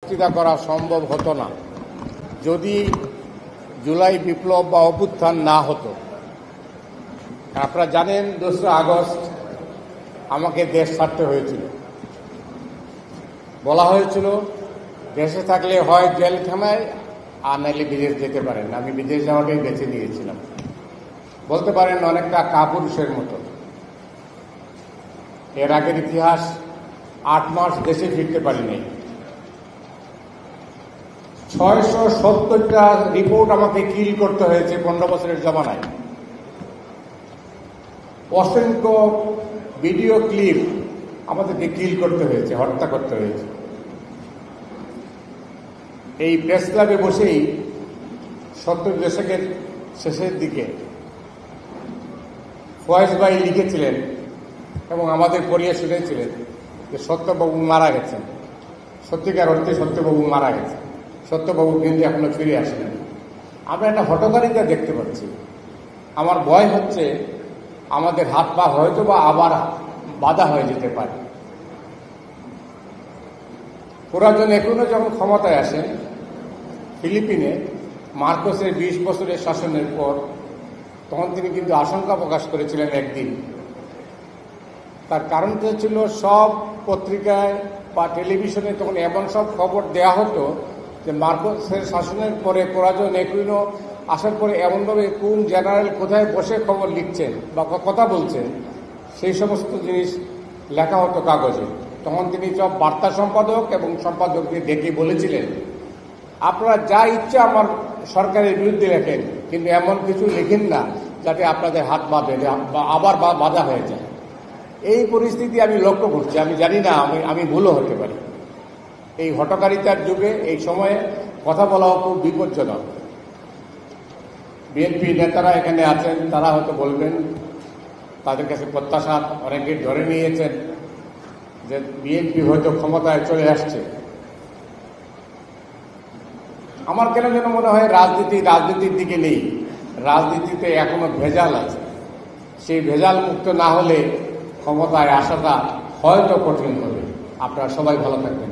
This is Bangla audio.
বক্তৃতা করা সম্ভব হতো না যদি জুলাই বিপ্লব বা অভ্যুত্থান না হতো। আপনারা জানেন 2রা আগস্ট আমাকে দেশ ছাড়তে হয়েছিল। বলা হয়েছিল দেশে থাকলে হয় জেলখানায় আর নাইলে বিদেশ যেতে পারেন। আমি বিদেশ যাওয়াটাই বেছে নিয়েছিলাম। বলতে পারেন অনেকটা কাপুরুষের মতো। এর আগের ইতিহাস 8 মাস দেশে ফিরতে পারিনি। 670টা রিপোর্ট আমাকে কিল করতে হয়েছে 15 বছরের জমানায়। অসংখ্য ভিডিও ক্লিপ আমাদেরকে কিল করতে হয়েছে, হত্যা করতে হয়েছে। এই প্রেস ক্লাবে বসেই 70 দশকের শেষের দিকে ফয়েজ ভাই লিখেছিলেন এবং আমাদের পড়িয়ে শুনেছিলেন যে সত্যবাবু মারা গেছেন। সত্যিকার অর্থে সত্যবাবু মারা গেছেন। সত্যবাবু কিন্তু এখনো ফিরে আসেন। আমরা একটা হঠকারিতা দেখতে পাচ্ছি। আমার ভয় হচ্ছে আমাদের হাত পা হয়তো বা আবার বাধা হয়ে যেতে পারে। পুরাজন এখনো যখন ক্ষমতায় আসেন ফিলিপিনে মার্কোসের 20 বছরের শাসনের পর, তখন তিনি কিন্তু আশঙ্কা প্রকাশ করেছিলেন একদিন। তার কারণটা ছিল সব পত্রিকায় বা টেলিভিশনে তখন এমন সব খবর দেয়া হতো যে মার্কোসের শাসনের পরে পুরাজন একুইনো আসার পরে এমনভাবে কোন জেনারেল কোথায় বসে খবর লিখছেন বা কথা বলছেন সেই সমস্ত জিনিস লেখা হতো কাগজে। তখন তিনি সব বার্তা সম্পাদক এবং সম্পাদককে ডেকে বলেছিলেন, আপনারা যা ইচ্ছা আমার সরকারের বিরুদ্ধে লেখেন, কিন্তু এমন কিছু লেখেন না যাতে আপনাদের হাত বাঁধে বা আবার বাধা হয়ে যায়। এই পরিস্থিতি আমি লক্ষ্য করছি। আমি জানি না, আমি ভুলও হতে পারি। এই হঠকারিতার যুগে এই সময়ে কথা বলাও খুব বিপজ্জনক। বিএনপি নেতারা এখানে আছেন, তারা হয়তো বলবেন, তাদের কাছে প্রত্যাশা অনেকে ধরে নিয়েছেন যে বিএনপি হয়তো ক্ষমতায় চলে আসছে। আমার কেন যেন মনে হয় রাজনীতির দিকে নেই। রাজনীতিতে এখনো ভেজাল আছে। সেই ভেজাল মুক্ত না হলে ক্ষমতায় আসাটা হয়তো কঠিন হবে। আপনারা সবাই ভালো থাকবেন।